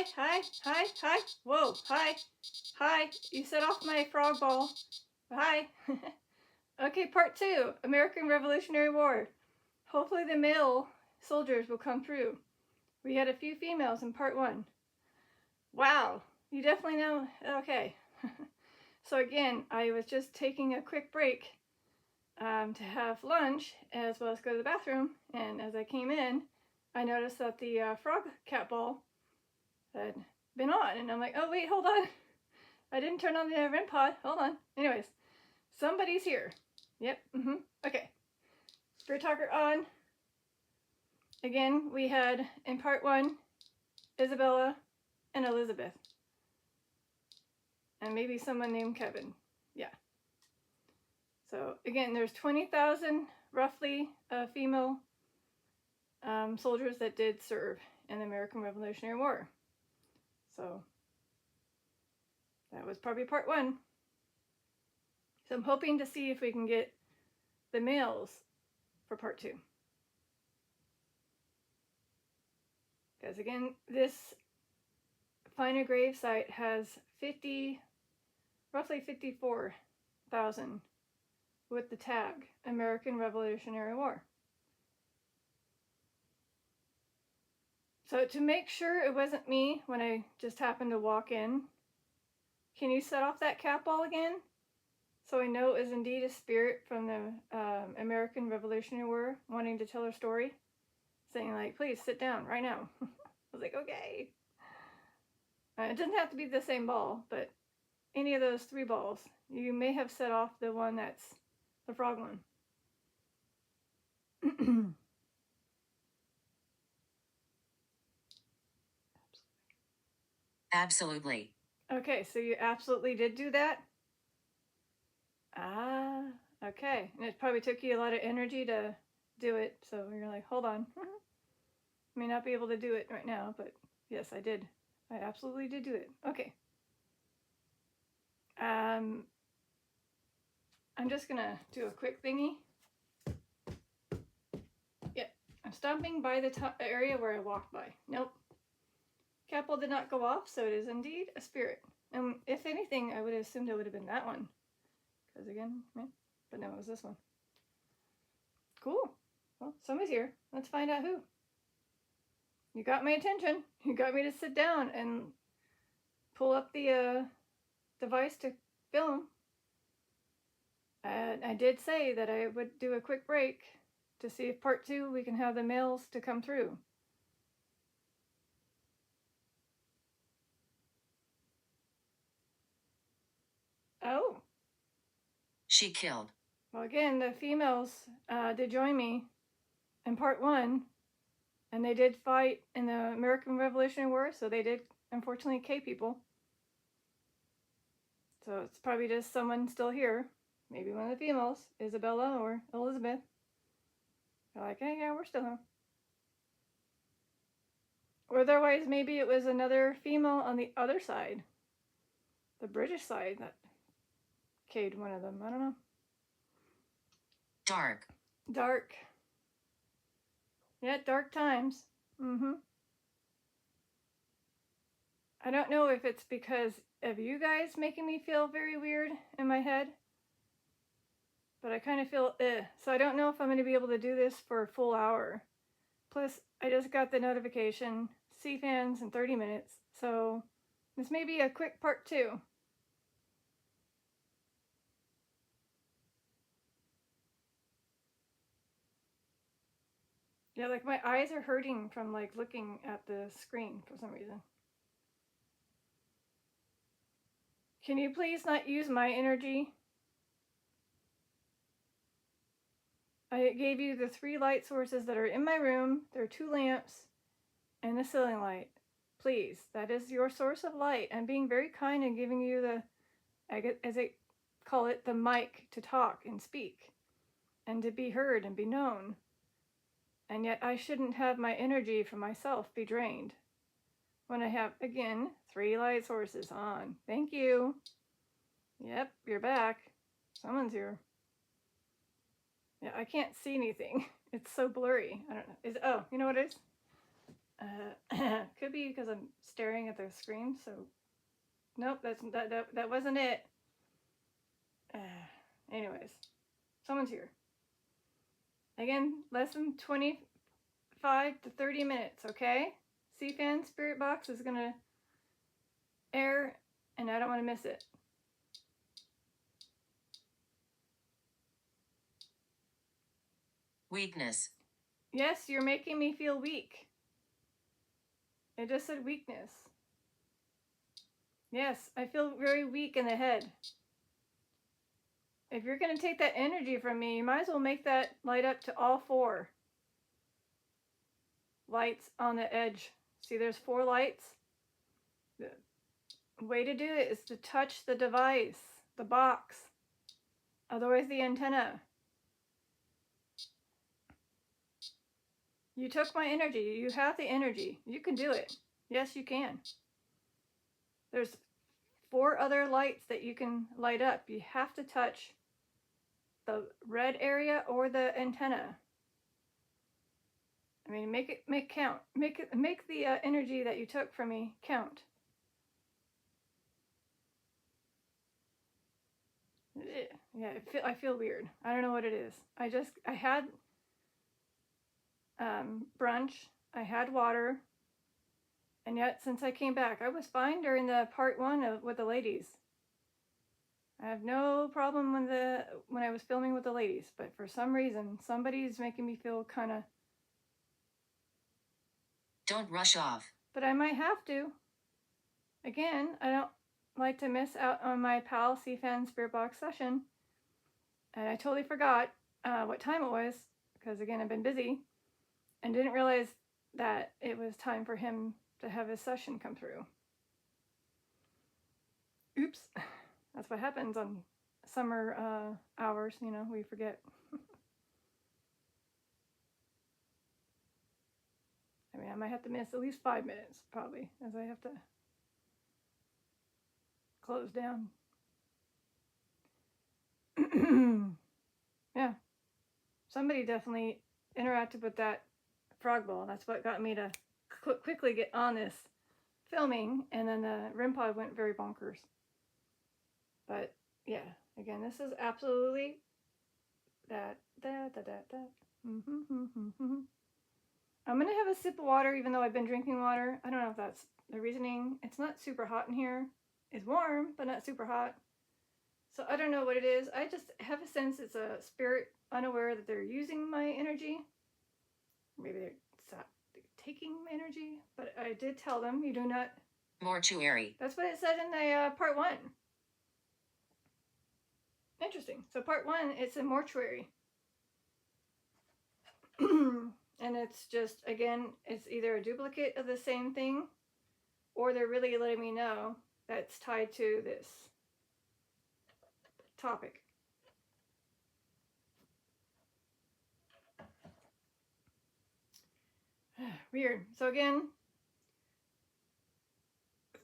Hi, hi, hi. Whoa, hi, hi. You set off my frog ball. Hi. Okay, part 2, American Revolutionary War. Hopefully the male soldiers will come through. We had a few females in part 1. Wow, you definitely know? Okay. So again, I was just taking a quick break to have lunch as well as go to the bathroom, and as I came in, I noticed that the frog cat ball had been on, and I'm like, oh wait, hold on. I didn't turn on the REM pod. Hold on. Anyways, somebody's here. Yep. Okay. Spirit Talker on. Again, we had in part 1 Isabella and Elizabeth. And maybe someone named Kevin. Yeah. So again, there's 20,000 roughly female soldiers that did serve in the American Revolutionary War. So that was probably part 1. So I'm hoping to see if we can get the males for part 2. Because again, this Finer grave site has roughly 54,000 with the tag American Revolutionary War. So to make sure it wasn't me when I just happened to walk in, can you set off that cat ball again? So I know it was indeed a spirit from the American Revolutionary War wanting to tell her story, saying like, please sit down right now. I was like, okay. It doesn't have to be the same ball, but any of those 3 balls. You may have set off the one that's the frog one. Absolutely. Okay, so you absolutely did do that? Ah, okay. And it probably took you a lot of energy to do it, so you're like, hold on. May not be able to do it right now, but yes, I did. I absolutely did do it. Okay. I'm just gonna do a quick thingy. Yep, I'm stopping by the area where I walked by. Nope. Cat ball did not go off, so it is indeed a spirit. And if anything, I would have assumed it would have been that one. Because again, but no, it was this one. Cool. Well, somebody's here. Let's find out who. You got my attention. You got me to sit down and pull up the device to film. And I did say that I would do a quick break to see if part 2 we can have the males to come through. Oh. She killed. Well, again, the females did join me in part 1, and they did fight in the American Revolutionary War, so they did unfortunately kill people. So it's probably just someone still here. Maybe one of the females, Isabella or Elizabeth. They're like, hey, yeah, we're still here. Or otherwise, maybe it was another female on the other side, the British side, that killed one of them. I don't know. Dark. Dark. Yeah, dark times. I don't know if it's because of you guys making me feel very weird in my head, but I kind of feel so I don't know if I'm going to be able to do this for a full hour. Plus, I just got the notification, Cfanns in 30 minutes, so this may be a quick part 2. Yeah, like my eyes are hurting from like looking at the screen for some reason. Can you please not use my energy? I gave you the 3 light sources that are in my room. There are 2 lamps and a ceiling light. Please, that is your source of light. I'm being very kind and giving you the, as I call it, the mic to talk and speak and to be heard and be known. And yet I shouldn't have my energy for myself be drained when I have, again, 3 light sources on. Thank you. Yep, you're back. Someone's here. Yeah, I can't see anything. It's so blurry. I don't know. Oh, you know what it is? Could be because I'm staring at the screen, so nope, that wasn't it. Anyways, someone's here. Again, less than 25 to 30 minutes, okay? Cfanns Spirit Box is gonna air, and I don't want to miss it. Weakness. Yes, you're making me feel weak. It just said weakness. Yes, I feel very weak in the head. If you're going to take that energy from me, you might as well make that light up to all 4 lights on the edge. See, there's 4 lights. The way to do it is to touch the device, the box, otherwise the antenna. You took my energy. You have the energy. You can do it. Yes, you can. There's 4 other lights that you can light up. You have to touch the red area or the antenna. I mean, make count. Make the energy that you took from me count. Yeah, I feel weird. I don't know what it is. I had brunch. I had water. And yet, since I came back, I was fine during the part 1 with the ladies. I have no problem when I was filming with the ladies, but for some reason, somebody's making me feel kind of. Don't rush off. But I might have to. Again, I don't like to miss out on my pal Cfanns Spirit Box session. And I totally forgot what time it was, because again, I've been busy, and didn't realize that it was time for him to have his session come through. Oops. That's what happens on summer hours, you know, we forget. I mean, I might have to miss at least 5 minutes, probably, as I have to close down. Yeah. Somebody definitely interacted with that frog ball. That's what got me to quickly get on this filming, and then the REM pod went very bonkers. But yeah, again, this is absolutely that. I'm gonna have a sip of water, even though I've been drinking water. I don't know if that's the reasoning. It's not super hot in here. It's warm, but not super hot. So I don't know what it is. I just have a sense it's a spirit unaware that they're using my energy. Maybe they're taking my energy. But I did tell them you do not. Mortuary. That's what it said in the part 1. Interesting. So part 1, it's a mortuary. And it's just, again, it's either a duplicate of the same thing, or they're really letting me know that's tied to this topic. Weird. So again,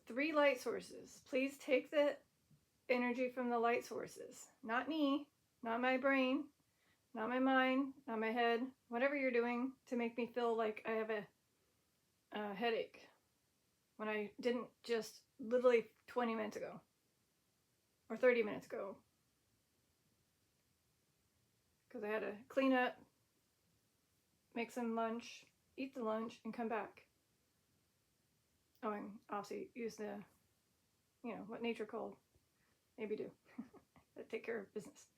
3 light sources. Please take the energy from the light sources. Not me, not my brain, not my mind, not my head, whatever you're doing to make me feel like I have a headache when I didn't just literally 20 minutes ago or 30 minutes ago. Because I had to clean up, make some lunch, eat the lunch, and come back. Oh, and obviously use the, you know, what nature called. Maybe do. Take care of business.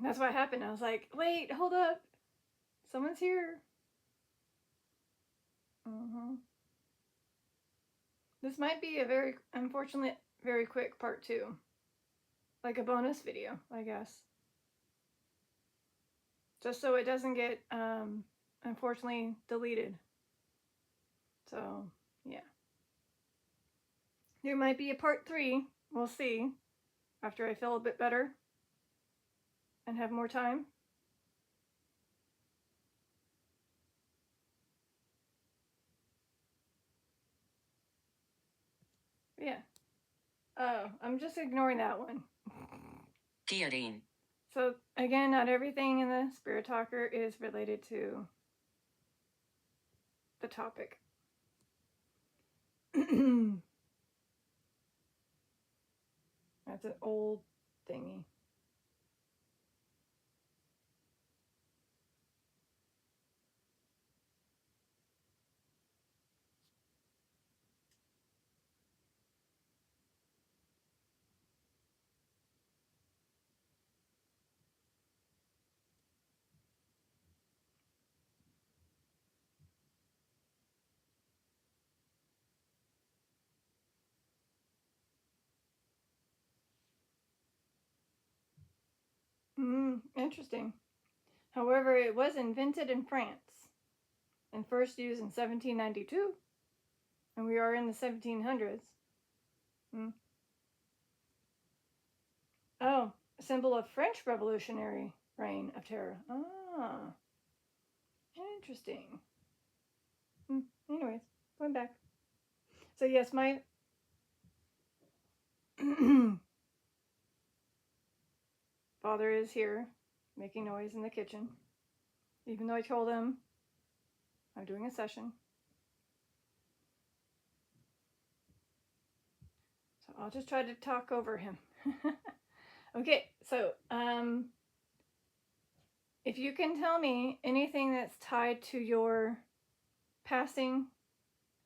That's what happened. I was like, wait, hold up. Someone's here. This might be a very, unfortunately, very quick part 2. Like a bonus video, I guess. Just so it doesn't get, unfortunately, deleted. So, yeah. There might be a part 3. We'll see. After I feel a bit better. And have more time. Yeah. Oh, I'm just ignoring that one. Guillotine. So, again, not everything in the Spirit Talker is related to the topic. That's an old thingy. Interesting. However, it was invented in France and first used in 1792, and we are in the 1700s. Oh, a symbol of French Revolutionary reign of terror. Ah, interesting. Anyways, going back. So yes, my father is here making noise in the kitchen, even though I told him I'm doing a session. So I'll just try to talk over him. Okay, so if you can tell me anything that's tied to your passing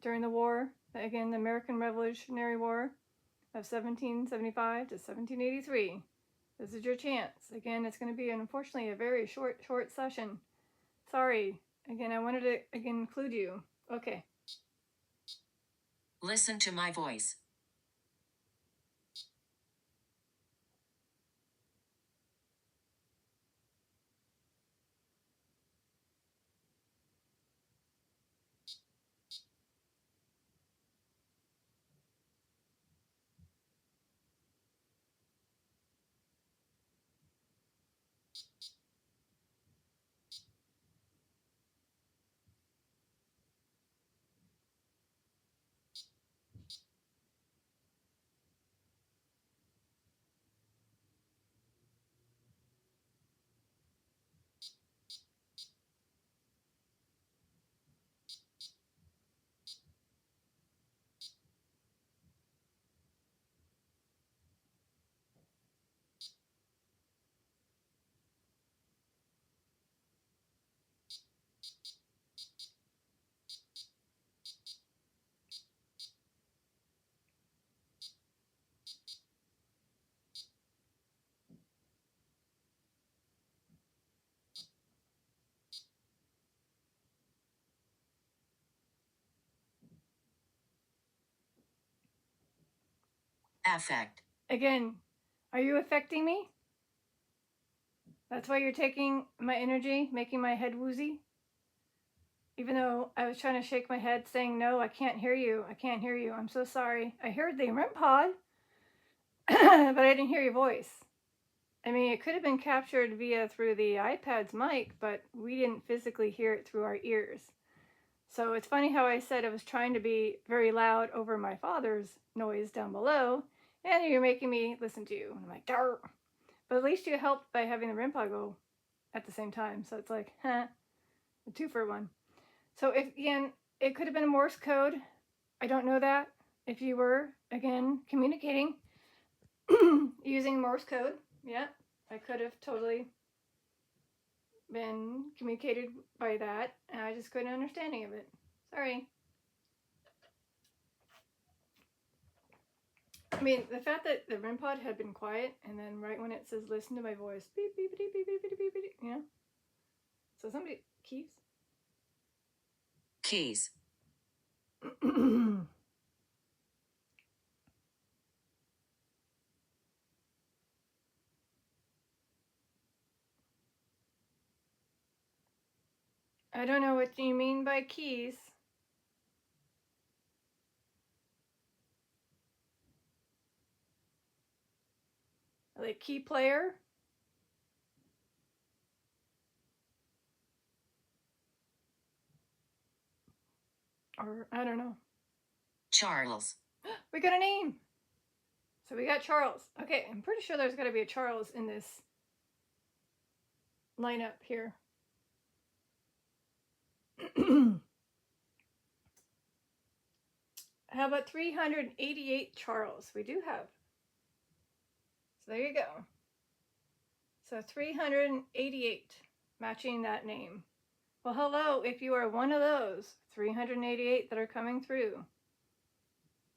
during the war, again, the American Revolutionary War of 1775 to 1783, this is your chance. Again, it's going to be, unfortunately, a very short session. Sorry. Again, I wanted to include you. Okay. Listen to my voice. Affect. Again, are you affecting me? That's why you're taking my energy, making my head woozy? Even though I was trying to shake my head saying, no, I can't hear you. I can't hear you. I'm so sorry. I heard the REM pod, but I didn't hear your voice. I mean, it could have been captured through the iPad's mic, but we didn't physically hear it through our ears. So it's funny how I said I was trying to be very loud over my father's noise down below, and you're making me listen to you. And I'm like, darn. But at least you helped by having the REM pod go at the same time. So it's like, a 2-for-1. So if, again, it could have been a Morse code. I don't know that. If you were, again, communicating using Morse code, yeah, I could have totally been communicated by that, and I just couldn't understand any of it. Sorry. I mean, the fact that the REM pod had been quiet, and then right when it says listen to my voice, beep, beep, beep, beep, beep, beep, beep, beep, you know? So somebody, keys? Keys. I don't know what you mean by keys. Like key player? Or, I don't know. Charles. We got a name. So we got Charles. Okay, I'm pretty sure there's got to be a Charles in this lineup here. How about 388 Charles? We do have. So there you go. So 388, matching that name. Well, hello, if you are one of those 388 that are coming through.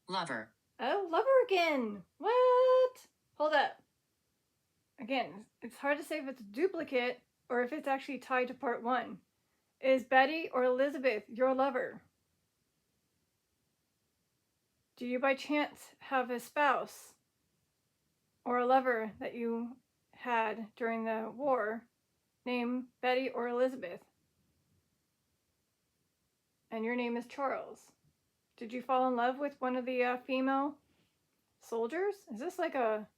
Lover. Oh, lover again. What? Hold up. Again, it's hard to say if it's a duplicate or if it's actually tied to part 1. Is Betty or Elizabeth your lover? Do you by chance have a spouse or a lover that you had during the war named Betty or Elizabeth? And your name is Charles. Did you fall in love with one of the female soldiers? Is this like a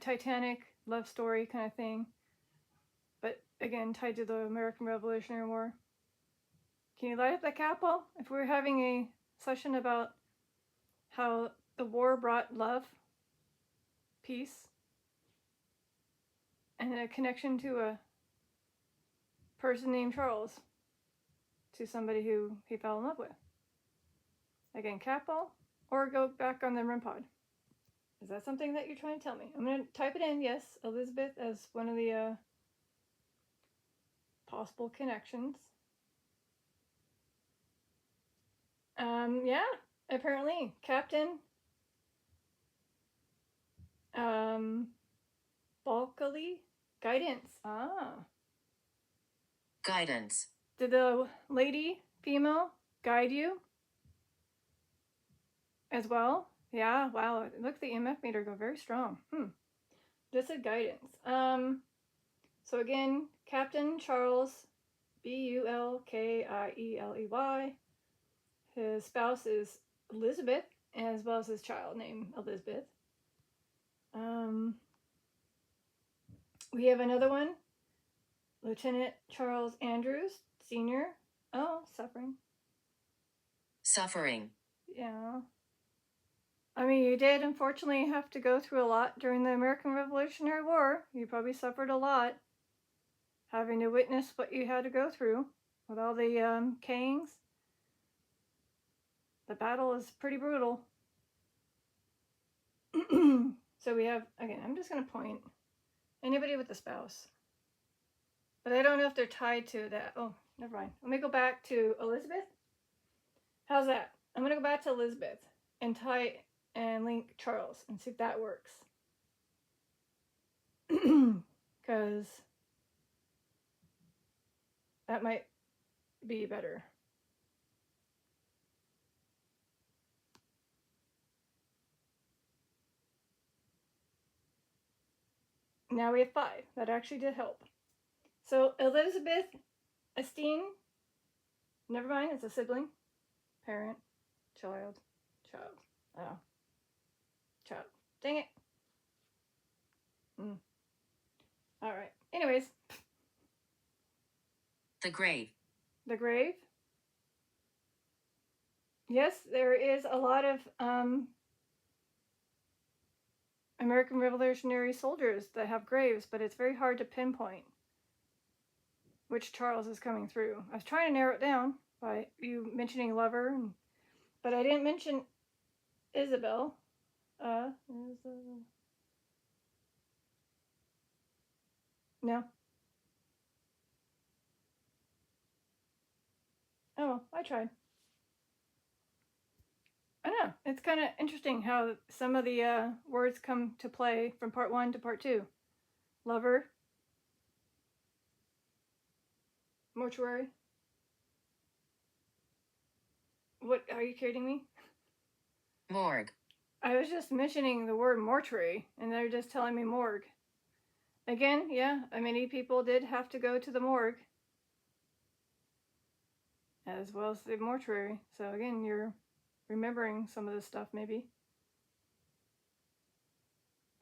Titanic love story kind of thing? But again, tied to the American Revolutionary War. Can you light up the capel? If we're having a session about how the war brought love, peace, and a connection to a person named Charles, to somebody who he fell in love with. Again, capel, or go back on the REM pod. Is that something that you're trying to tell me? I'm going to type it in, yes, Elizabeth as one of the possible connections. Yeah, apparently. Captain Balkily? Guidance. Guidance. Did the lady, female, guide you as well? Yeah, wow. Look, the EMF meter go very strong. This is guidance. So again, Captain Charles, Bulkieley. His spouse is Elizabeth, as well as his child named Elizabeth. We have another one, Lieutenant Charles Andrews, Sr. Oh, suffering. Suffering. Yeah. I mean, you did unfortunately have to go through a lot during the American Revolutionary War. You probably suffered a lot, having to witness what you had to go through with all the kings. The battle is pretty brutal. So we have, again, I'm just going to point anybody with a spouse. But I don't know if they're tied to that. Oh, never mind. Let me go back to Elizabeth. How's that? I'm going to go back to Elizabeth and tie and link Charles and see if that works. Because that might be better. Now we have 5. That actually did help. So Elizabeth Esteen, never mind, it's a sibling, parent, child. Oh, child. Dang it. All right. Anyways. The grave. The grave. Yes, there is a lot of American Revolutionary soldiers that have graves, but it's very hard to pinpoint which Charles is coming through. I was trying to narrow it down by you mentioning lover, but I didn't mention Isabel. No. Oh, I tried. I know. It's kind of interesting how some of the words come to play from part 1 to part 2. Lover. Mortuary. What, are you kidding me? Morgue. I was just mentioning the word mortuary, and they're just telling me morgue. Again, yeah, many people did have to go to the morgue, as well as the mortuary. So again, you're remembering some of this stuff, maybe.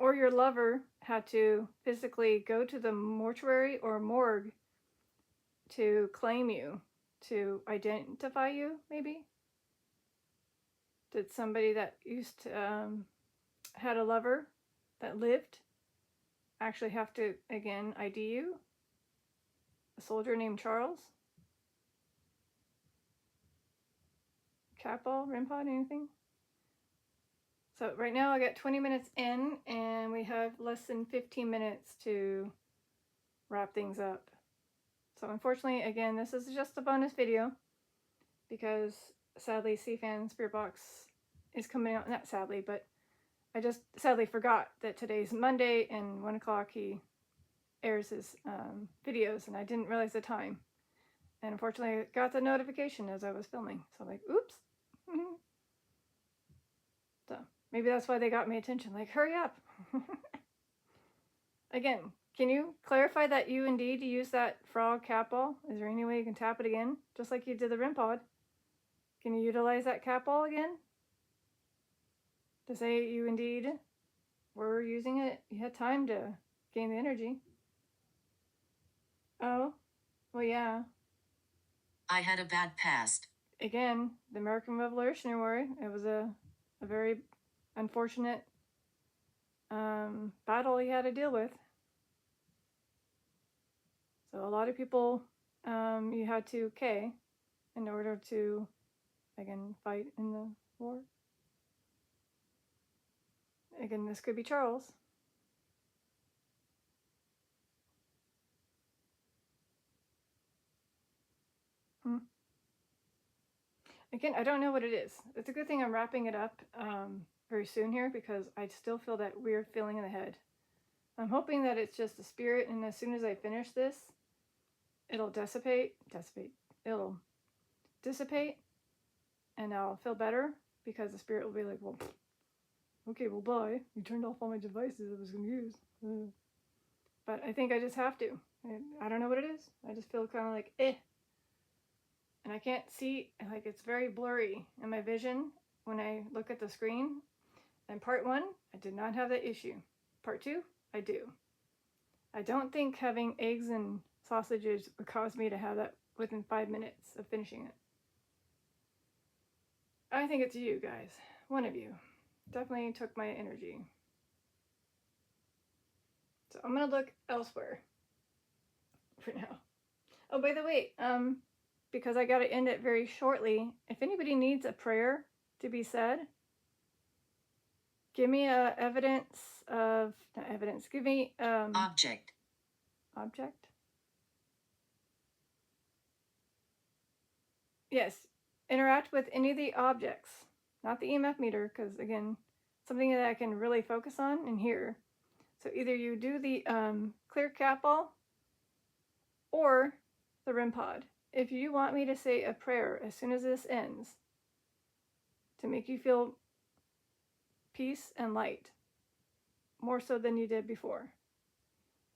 Or your lover had to physically go to the mortuary or morgue to claim you, to identify you, maybe. Did somebody that used to had a lover that lived actually have to, again, ID you? A soldier named Charles? Capel, Rimpod, anything? So right now I got 20 minutes in, and we have less than 15 minutes to wrap things up. So unfortunately, again, this is just a bonus video because sadly Cfanns Spirit Box is coming out. Not sadly, but I just sadly forgot that today's Monday and 1 o'clock he airs his videos, and I didn't realize the time. And unfortunately, I got the notification as I was filming. So I'm like, oops. So maybe that's why they got my attention. Like, hurry up. Again, can you clarify that you indeed use that frog cat ball? Is there any way you can tap it again? Just like you did the REM pod. Can you utilize that cat ball again? To say you indeed were using it. You had time to gain the energy. Oh, well, yeah. I had a bad past. Again, the American Revolutionary War, it was a very unfortunate battle he had to deal with. So a lot of people you had to K in order to, again, fight in the war. Again, this could be Charles. Again, I don't know what it is. It's a good thing I'm wrapping it up very soon here, because I still feel that weird feeling in the head. I'm hoping that it's just the spirit, and as soon as I finish this, it'll dissipate, and I'll feel better, because the spirit will be like, well, okay, well, bye. You turned off all my devices I was going to use. But I think I just have to. I don't know what it is. I just feel kind of like, eh. And I can't see, like, it's very blurry in my vision when I look at the screen. And part 1, I did not have that issue. Part 2, I do. I don't think having eggs and sausages would cause me to have that within 5 minutes of finishing it. I think it's you guys. One of you. Definitely took my energy. So I'm going to look elsewhere for now. Oh, by the way, because I got to end it very shortly, if anybody needs a prayer to be said, give me not evidence, give me Object. Object? Yes, interact with any of the objects, not the EMF meter, because again, something that I can really focus on and hear. So either you do the clear cat ball or the REM pod. If you want me to say a prayer as soon as this ends to make you feel peace and light, more so than you did before,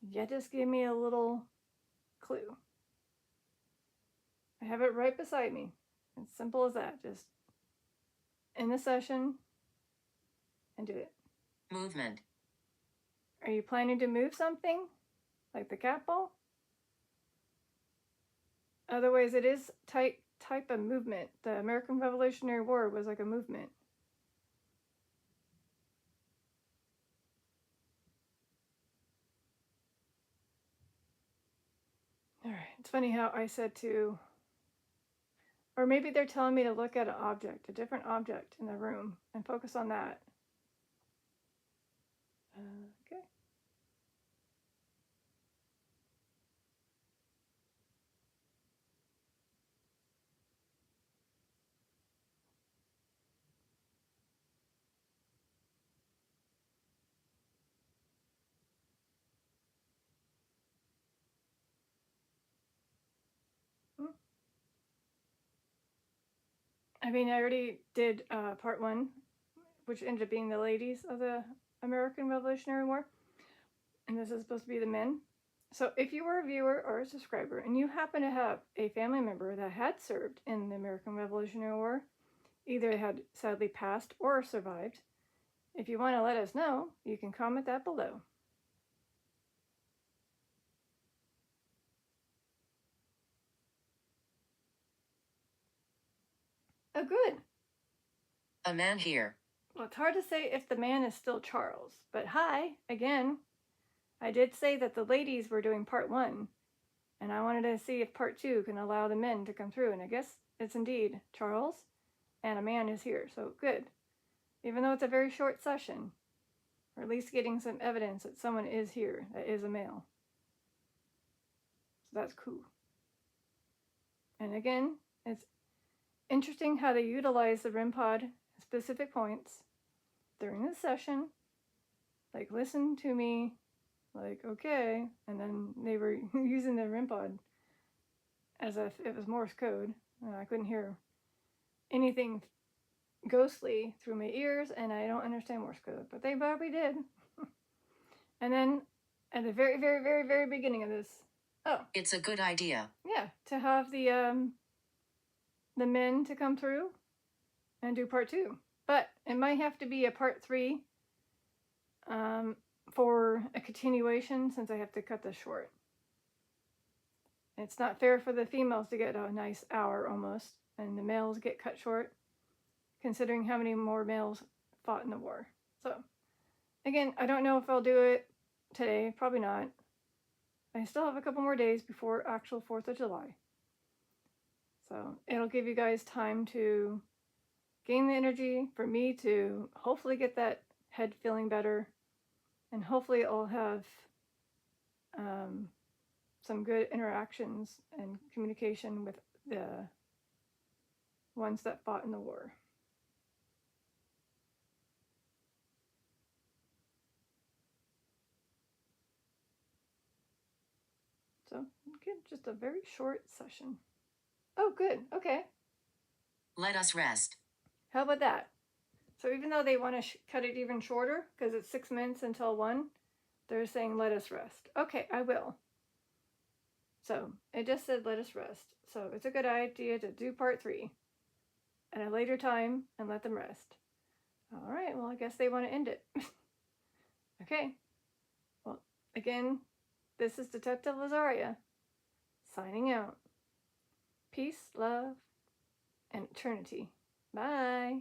you just give me a little clue. I have it right beside me. It's simple as that. Just end the session and do it. Movement. Are you planning to move something? Like the cat ball? Otherwise, it is type of movement. The American Revolutionary War was like a movement. Alright, it's funny how I said to, or maybe they're telling me to look at an object, a different object in the room, and focus on that. Okay. I mean, I already did part 1, which ended up being the ladies of the American Revolutionary War. And this is supposed to be the men. So if you were a viewer or a subscriber and you happen to have a family member that had served in the American Revolutionary War, either had sadly passed or survived, if you want to let us know, you can comment that below. Oh, good. A man here. Well, it's hard to say if the man is still Charles, but hi, again. I did say that the ladies were doing part 1, and I wanted to see if part 2 can allow the men to come through, and I guess it's indeed Charles, and a man is here, so good. even though it's a very short session, or at least getting some evidence that someone is here that is a male. So that's cool. And again, it's interesting how they utilize the REM pod at specific points during the session. Like, listen to me, like, okay. And then they were using the REM pod as if it was Morse code. And I couldn't hear anything ghostly through my ears, and I don't understand Morse code, but they probably did. And then at the very, very, very, very beginning of this, It's a good idea. yeah, to have the men to come through and do part 2. But it might have to be a part 3 for a continuation, since I have to cut this short. It's not fair for the females to get a nice hour almost, and the males get cut short, considering how many more males fought in the war. So, again, I don't know if I'll do it today. Probably not. I still have a couple more days before actual 4th of July. So, it'll give you guys time to gain the energy for me to hopefully get that head feeling better. And hopefully I'll have some good interactions and communication with the ones that fought in the war. So, again, just a very short session. Oh, good. Okay. Let us rest. How about that? So even though they want to cut it even shorter, because it's 6 minutes until 1, they're saying let us rest. Okay, I will. So it just said let us rest. So it's a good idea to do part 3 at a later time and let them rest. All right, well, I guess they want to end it. Okay. Well, again, this is Detective Lazaria signing out. Peace, love, and eternity. Bye.